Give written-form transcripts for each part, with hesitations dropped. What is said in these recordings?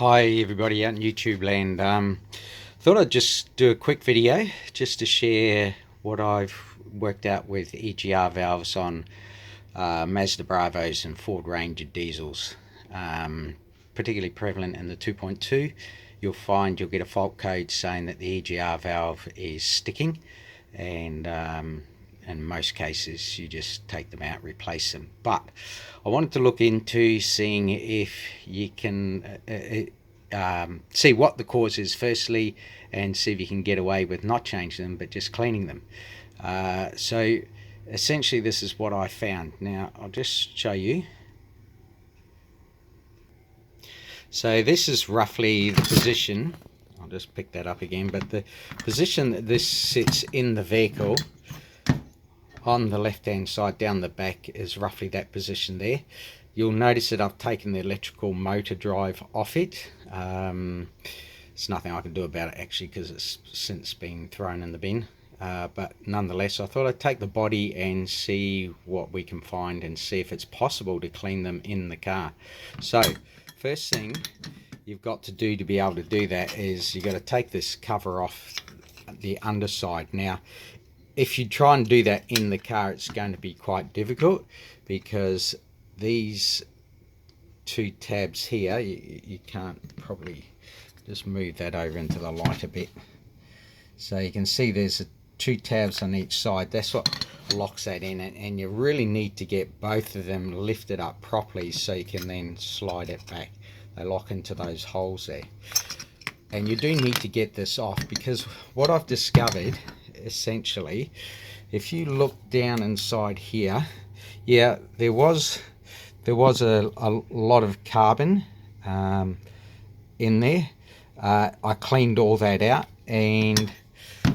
Hi everybody out in YouTube land. Thought I'd just do a quick video just to share what I've worked out with EGR valves on Mazda Bravos and Ford Ranger diesels. Particularly prevalent in the 2.2. You'll get a fault code saying that the EGR valve is sticking, and in most cases you just take them out, replace them. But I wanted to look into seeing if you can see what the cause is firstly, and see if you can get away with not changing them but just cleaning them. So essentially this is what I found. Now I'll just show you. So this is roughly the position, I'll just pick that up again, but the position that this sits in the vehicle on the left hand side down the back is roughly that position there. You'll notice that I've taken the electrical motor drive off it. It's nothing I can do about it actually, because it's since been thrown in the bin. But nonetheless, I thought I'd take the body and see what we can find and see if it's possible to clean them in the car. So first thing you've got to do to be able to do that is you've got to take this cover off the underside. Now if you try and do that in the car, it's going to be quite difficult, because these two tabs here, you can't, probably just move that over into the light a bit, so you can see there's two tabs on each side. That's what locks that in, and you really need to get both of them lifted up properly so you can then slide it back. They lock into those holes there, and you do need to get this off, because what I've discovered essentially, if you look down inside here, yeah, there was a lot of carbon in there. I cleaned all that out, and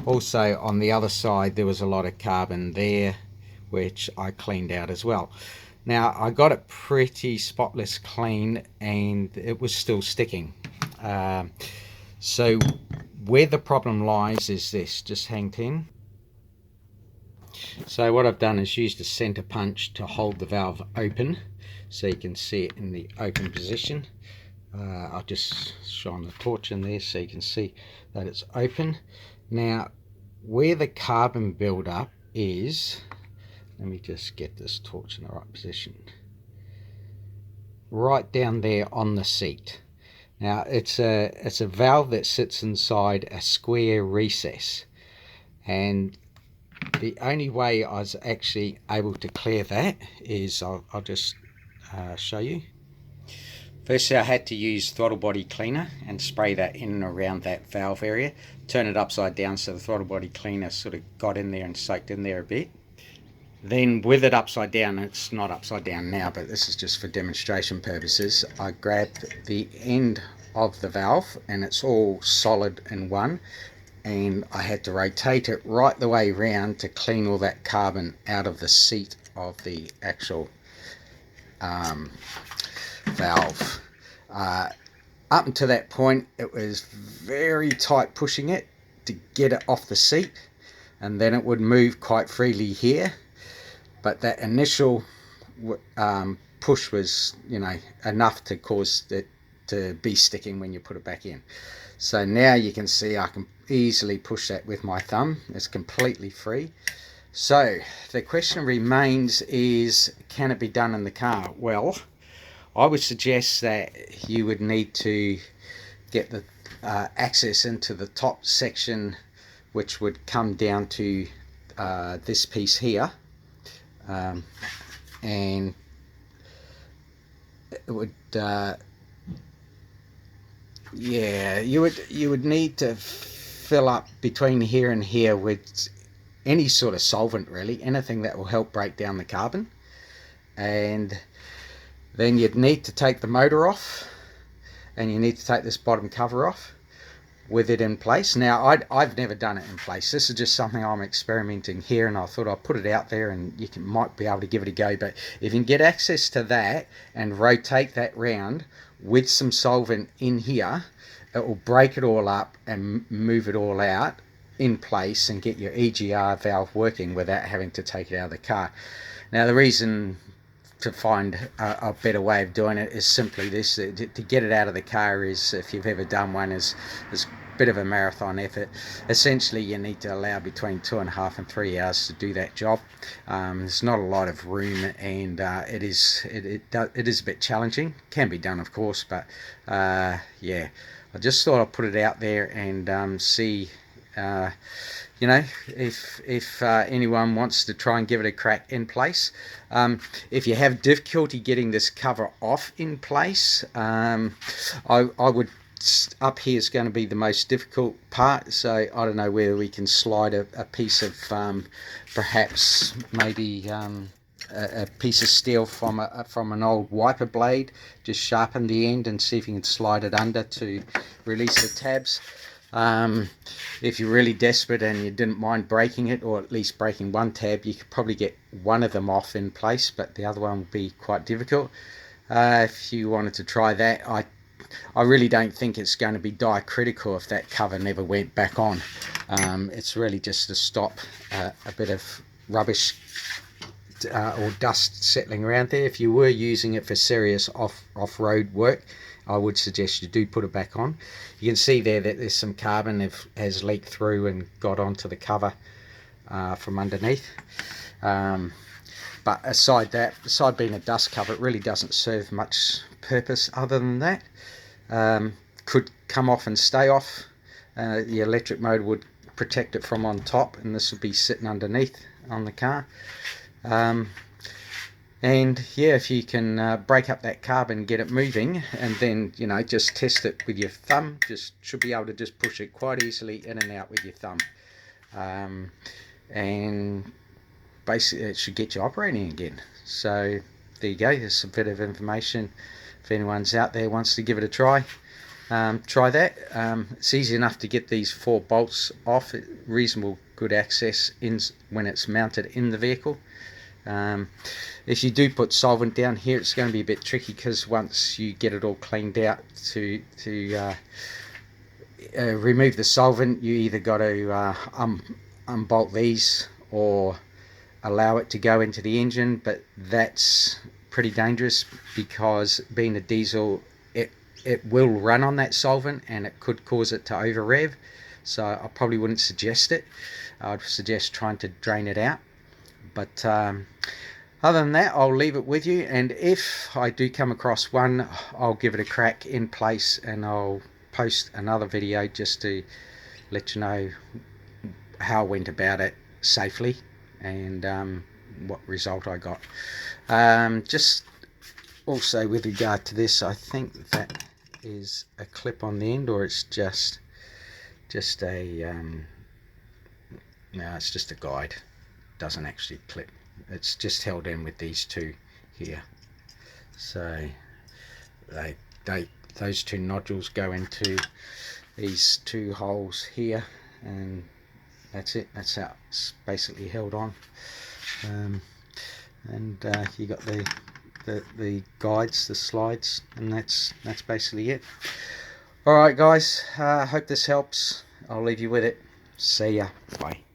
also on the other side there was a lot of carbon there, which I cleaned out as well. Now I got it pretty spotless clean, and it was still sticking. So where the problem lies is this, just hang 10. So what I've done is used a center punch to hold the valve open, so you can see it in the open position. I'll just shine the torch in there so you can see that it's open. Now where the carbon buildup is, let me just get this torch in the right position, right down there on the seat. Now it's a valve that sits inside a square recess, and the only way I was actually able to clear that is, I'll just show you. Firstly, I had to use throttle body cleaner and spray that in and around that valve area, turn it upside down so the throttle body cleaner sort of got in there and soaked in there a bit. Then with it upside down, it's not upside down now, but this is just for demonstration purposes, I grabbed the end of the valve, and it's all solid in one, and I had to rotate it right the way around to clean all that carbon out of the seat of the actual valve. Up until that point it was very tight pushing it to get it off the seat, and then it would move quite freely here. But that initial push was, enough to cause it to be sticking when you put it back in. So now you can see I can easily push that with my thumb. It's completely free. So the question remains is, can it be done in the car? Well, I would suggest that you would need to get the access into the top section, which would come down to this piece here. And it would yeah, you would need to fill up between here and here with any sort of solvent, really, anything that will help break down the carbon. And then you'd need to take the motor off, and you need to take this bottom cover off with it in place. Now I've never done it in place. This is just something I'm experimenting here, and I thought I'd put it out there and might be able to give it a go. But if you can get access to that and rotate that round with some solvent in here, it will break it all up and move it all out in place and get your EGR valve working without having to take it out of the car. Now the reason to find a better way of doing it is simply this. To get it out of the car is, if you've ever done one, is a bit of a marathon effort. Essentially, you need to allow between 2.5 and 3 hours to do that job. There's not a lot of room, and it is a bit challenging. Can be done, of course, but yeah, I just thought I'd put it out there and see. You know, if anyone wants to try and give it a crack in place. If you have difficulty getting this cover off in place, I would, up here is going to be the most difficult part, so I don't know whether we can slide a piece of perhaps maybe a piece of steel from an old wiper blade, just sharpen the end and see if you can slide it under to release the tabs. If you're really desperate and you didn't mind breaking it, or at least breaking one tab, you could probably get one of them off in place, but the other one would be quite difficult. If you wanted to try that, I really don't think it's going to be diacritical if that cover never went back on. It's really just to stop a bit of rubbish or dust settling around there. If you were using it for serious off-road work, I would suggest you do put it back on. You can see there that there's some carbon has leaked through and got onto the cover from underneath. But aside being a dust cover, it really doesn't serve much purpose other than that. Could come off and stay off. The electric motor would protect it from on top, and this would be sitting underneath on the car. And yeah, if you can break up that carbon, get it moving, and then, you know, just test it with your thumb, should be able to just push it quite easily in and out with your thumb, and basically it should get you operating again. So there you go, there's a bit of information if anyone's out there wants to give it a try. Try that. It's easy enough to get these 4 bolts off, reasonable good access in when it's mounted in the vehicle. If you do put solvent down here, it's going to be a bit tricky, because once you get it all cleaned out, to remove the solvent, you either got to unbolt these or allow it to go into the engine, but that's pretty dangerous, because being a diesel, it will run on that solvent and it could cause it to over rev, so I probably wouldn't suggest it. I'd suggest trying to drain it out. But other than that, I'll leave it with you, and if I do come across one, I'll give it a crack in place, and I'll post another video just to let you know how I went about it safely and what result I got. Just also with regard to this, I think that is a clip on the end, or it's just a no, it's just a guide. Doesn't actually clip, it's just held in with these two here. So those 2 nodules go into these 2 holes here, and that's it. That's how it's basically held on. And you got the guides, the slides, and that's basically it. Alright guys, hope this helps. I'll leave you with it. See ya. Bye.